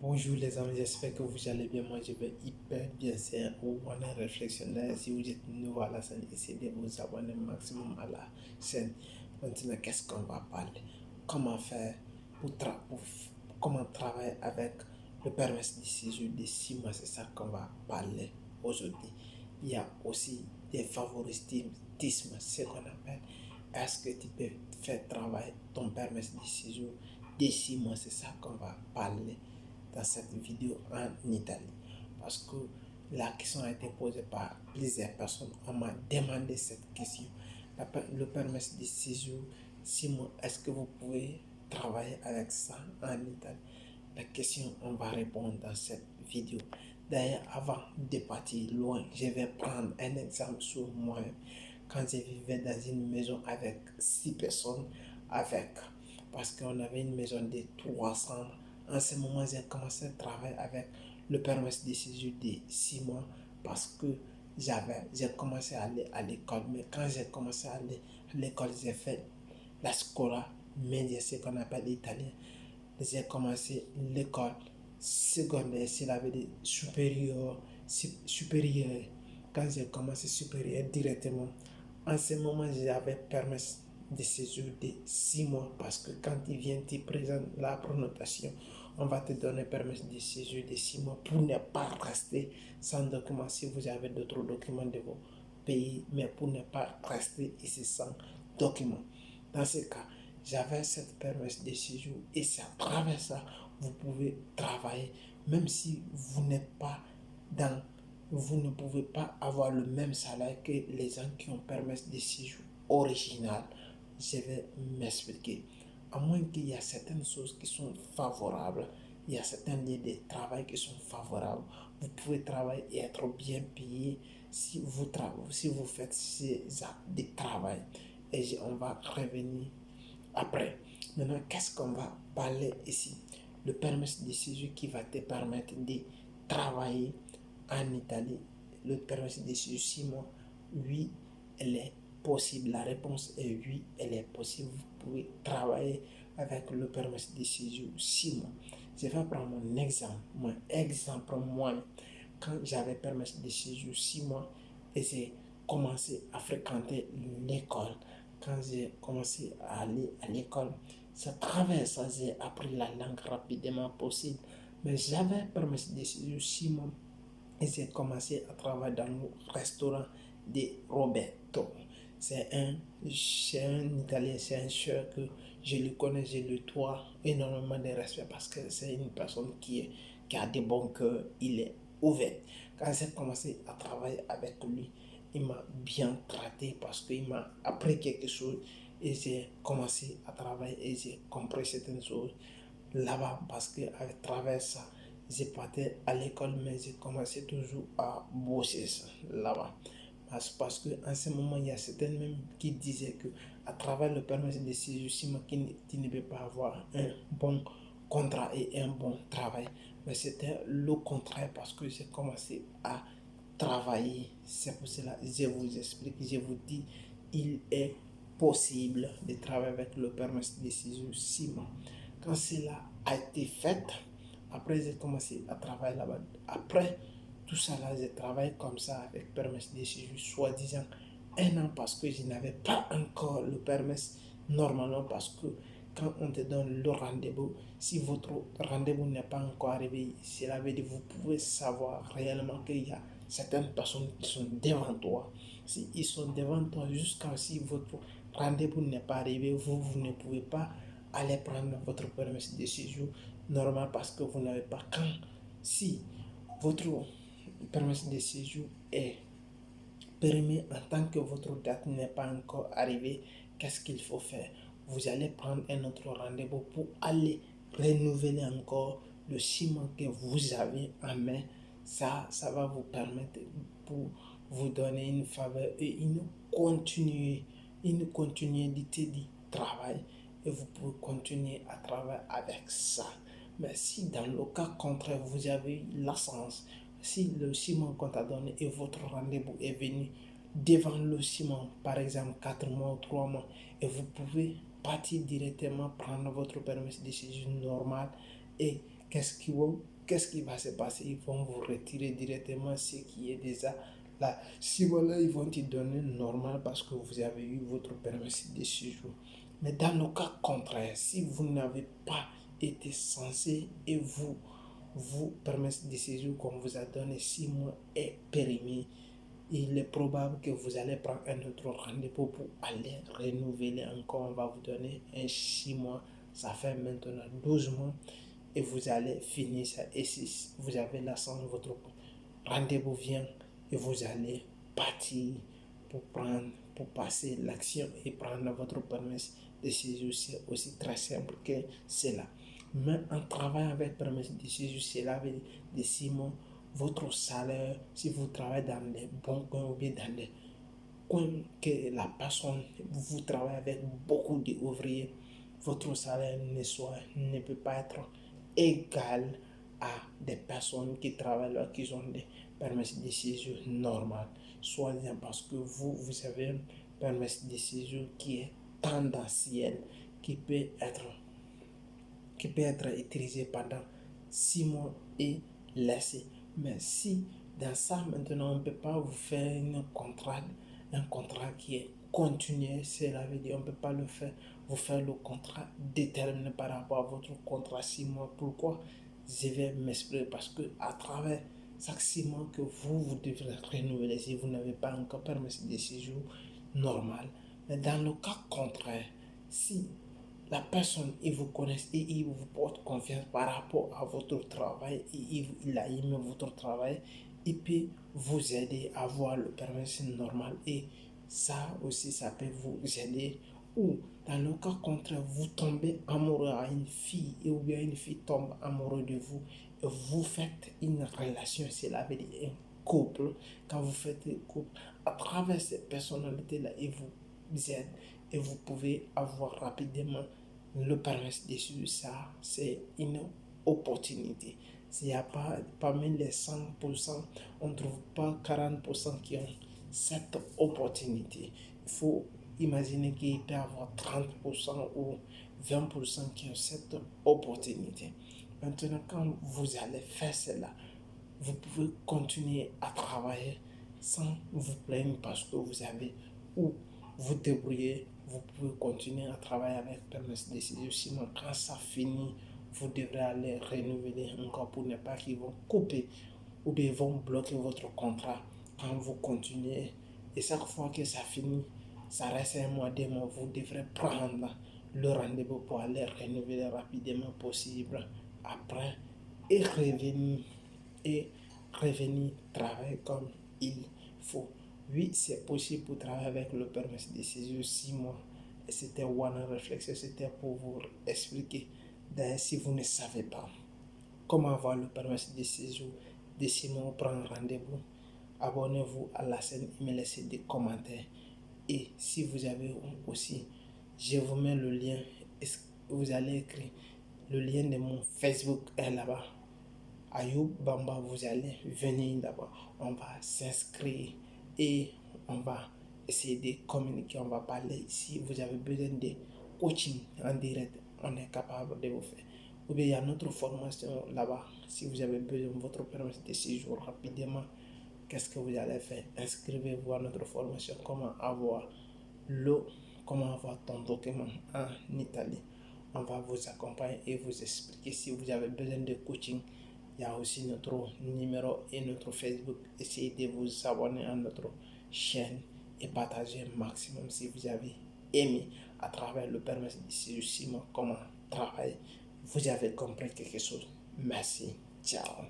Bonjour les amis, j'espère que vous allez bien. Moi je vais hyper bien. C'est un one réflexion. D'ailleurs, si vous êtes nouveau à la scène, essayez de vous abonner maximum à la chaîne. Maintenant, qu'est-ce qu'on va parler? Comment faire comment travailler avec le permis de séjour de 6 mois? C'est ça qu'on va parler aujourd'hui. Il y a aussi des favoritismes, ce qu'on appelle. Est-ce que tu peux faire travailler ton permis de séjour de 6 mois? C'est ça qu'on va parler dans cette vidéo en Italie. Parce que la question a été posée par plusieurs personnes. On m'a demandé cette question. Le permis de séjour, 6 mois, est-ce que vous pouvez travailler avec ça en Italie? La question, on va répondre dans cette vidéo. D'ailleurs, avant de partir loin, je vais prendre un exemple sur moi-même. Quand je vivais dans une maison avec 6 personnes, parce qu'on avait une maison de 3 chambres. En ce moment, j'ai commencé à travailler avec le permis de séjour de 6 mois parce que j'ai commencé à aller à l'école. Mais quand j'ai commencé à aller à l'école, j'ai fait la scuola media, ce qu'on appelle l'italien. J'ai commencé l'école secondaire, c'est la veut dire supérieur. Quand j'ai commencé supérieur directement, en ce moment, j'avais permis de séjour de 6 mois parce que quand il vient te présenter la pronotation, on va te donner permis de séjour de 6 mois pour ne pas rester sans document si vous avez d'autres documents de vos pays, mais pour ne pas rester ici sans document. Dans ce cas, j'avais cette permis de séjour et c'est à travers ça vous pouvez travailler même si vous ne pouvez pas avoir le même salaire que les gens qui ont permis de séjour original. Je vais m'expliquer. À moins qu'il y a certaines choses qui sont favorables, il y a certains lieux de travail qui sont favorables. Vous pouvez travailler et être bien payé si vous faites ces actes de travail. Et on va revenir après. Maintenant, qu'est-ce qu'on va parler ici? Le permis de séjour qui va te permettre de travailler en Italie. Le permis de séjour 6 mois, oui, elle est possible. La réponse est oui, elle est possible. Vous pouvez travailler avec le permis de séjour 6 mois. Je vais prendre mon exemple. Moi, quand j'avais permis de séjour 6 mois et j'ai commencé à fréquenter l'école, quand j'ai commencé à aller à l'école, c'est à travers ça j'ai appris la langue rapidement possible. Mais j'avais permis de séjour 6 mois et j'ai commencé à travailler dans le restaurant de Roberto. C'est un Italien, c'est un chef que je le connais, je le dois énormément de respect parce que c'est une personne qui a des bons cœurs, il est ouvert. Quand j'ai commencé à travailler avec lui, il m'a bien traité parce qu'il m'a appris quelque chose et j'ai commencé à travailler et j'ai compris certaines choses là-bas parce qu'à travers ça, j'ai partais à l'école mais j'ai commencé toujours à bosser là-bas. Parce qu'en ce moment, il y a certains même qui disaient que à travers le permis de séjour, tu ne peux pas avoir un bon contrat et un bon travail. Mais c'était le contraire parce que j'ai commencé à travailler. C'est pour cela que je vous explique, je vous dis, il est possible de travailler avec le permis de séjour 6 mois. Quand cela a été fait, après j'ai commencé à travailler là-bas. Après tout ça là, j'ai travaillé comme ça avec permis de séjour, soi-disant 1 an parce que je n'avais pas encore le permis normalement parce que quand on te donne le rendez-vous, si votre rendez-vous n'est pas encore arrivé, cela veut dire que vous pouvez savoir réellement qu'il y a certaines personnes qui sont devant toi. Si ils sont devant toi jusqu'à si votre rendez-vous n'est pas arrivé, vous ne pouvez pas aller prendre votre permis de séjour normal parce que vous n'avez pas quand. Si votre permis de séjour est permis en tant que votre date n'est pas encore arrivée, qu'est-ce qu'il faut faire? Vous allez prendre un autre rendez-vous pour aller renouveler encore le 6 mois que vous avez en main. Ça va vous permettre pour vous donner une faveur et une continuité du travail et vous pouvez continuer à travailler avec ça. Mais si dans le cas contraire, vous avez la chance, si le ciment qu'on t'a donné et votre rendez-vous est venu devant le ciment, par exemple 4 mois ou 3 mois, et vous pouvez partir directement prendre votre permis de séjour normal et qu'est-ce qui va se passer? Ils vont vous retirer directement ce qui est déjà là. Si voilà, ils vont te donner normal parce que vous avez eu votre permis de séjour. Mais dans le cas contraire, si vous n'avez pas été censé et vous permis de séjour qu'on vous a donné 6 mois est périmé, il est probable que vous allez prendre un autre rendez-vous pour aller renouveler encore. On va vous donner un 6 mois. Ça fait maintenant 12 mois et vous allez finir ça. Et si vous avez la chance, votre rendez-vous vient et vous allez partir pour passer l'action et prendre votre permis de séjour. C'est aussi très simple que cela. Mais en travaillant avec permis de séjour, cela veut dire de 6 mois, votre salaire, si vous travaillez dans les bons coins ou bien dans les coins que la personne, vous travaillez avec beaucoup d'ouvriers, votre salaire ne peut pas être égal à des personnes qui travaillent là, qui ont des permis de séjour normal. Soit parce que vous avez un permis de séjour qui est tendanciel, qui peut être utilisé pendant 6 mois et laissé. Mais si dans ça maintenant on ne peut pas vous faire un contrat qui est continué, cela veut dire on ne peut pas vous faire le contrat déterminé par rapport à votre contrat 6 mois. Pourquoi? Je vais m'expliquer parce que à travers chaque 6 mois que vous devrez renouveler si vous n'avez pas encore permis de séjour normal. Mais dans le cas contraire, si la personne, il vous connaît et il vous porte confiance par rapport à votre travail et il a aimé votre travail, il peut vous aider à avoir le permis normal et ça aussi, ça peut vous aider. Ou dans le cas contraire, vous tombez amoureux à une fille ou bien une fille tombe amoureuse de vous et vous faites une relation, cela veut dire un couple. Quand vous faites un couple, à travers cette personnalité-là, il vous aide et vous pouvez avoir rapidement le permis de séjour. Ça, c'est une opportunité. S'il n'y a pas, parmi les 100%, on ne trouve pas 40% qui ont cette opportunité. Il faut imaginer qu'il peut y avoir 30% ou 20% qui ont cette opportunité. Maintenant, quand vous allez faire cela, vous pouvez continuer à travailler sans vous plaindre parce que vous avez ou vous débrouiller. Vous pouvez continuer à travailler avec permis de séjour. Sinon, quand ça finit, vous devrez aller renouveler encore pour ne pas qu'ils vont couper ou bien ils vont bloquer votre contrat quand vous continuez. Et chaque fois que ça finit, ça reste un mois, 2 mois, vous devrez prendre le rendez-vous pour aller renouveler rapidement possible après et revenir travailler comme il faut. Oui, c'est possible pour travailler avec le permis de séjour 6 mois. Et c'était One Réflexion, c'était pour vous expliquer. D'ailleurs, si vous ne savez pas comment avoir le permis de séjour de 6 mois, prendre rendez-vous, abonnez-vous à la chaîne et me laissez des commentaires. Et si vous avez aussi, je vous mets le lien, vous allez écrire le lien de mon Facebook est là-bas. Ayoub Bamba, vous allez venir d'abord. On va s'inscrire et on va essayer de communiquer. On va parler. Si vous avez besoin de coaching en direct, on est capable de vous faire. Ou bien il y a notre formation là-bas. Si vous avez besoin de votre permis de séjour rapidement, qu'est-ce que vous allez faire? Inscrivez-vous à notre formation. Comment avoir ton document en Italie. On va vous accompagner et vous expliquer. Si vous avez besoin de coaching, il y a aussi notre numéro et notre Facebook. Essayez de vous abonner à notre chaîne et partager un maximum si vous avez aimé à travers le permis de séjour comment travailler. Vous avez compris quelque chose. Merci. Ciao.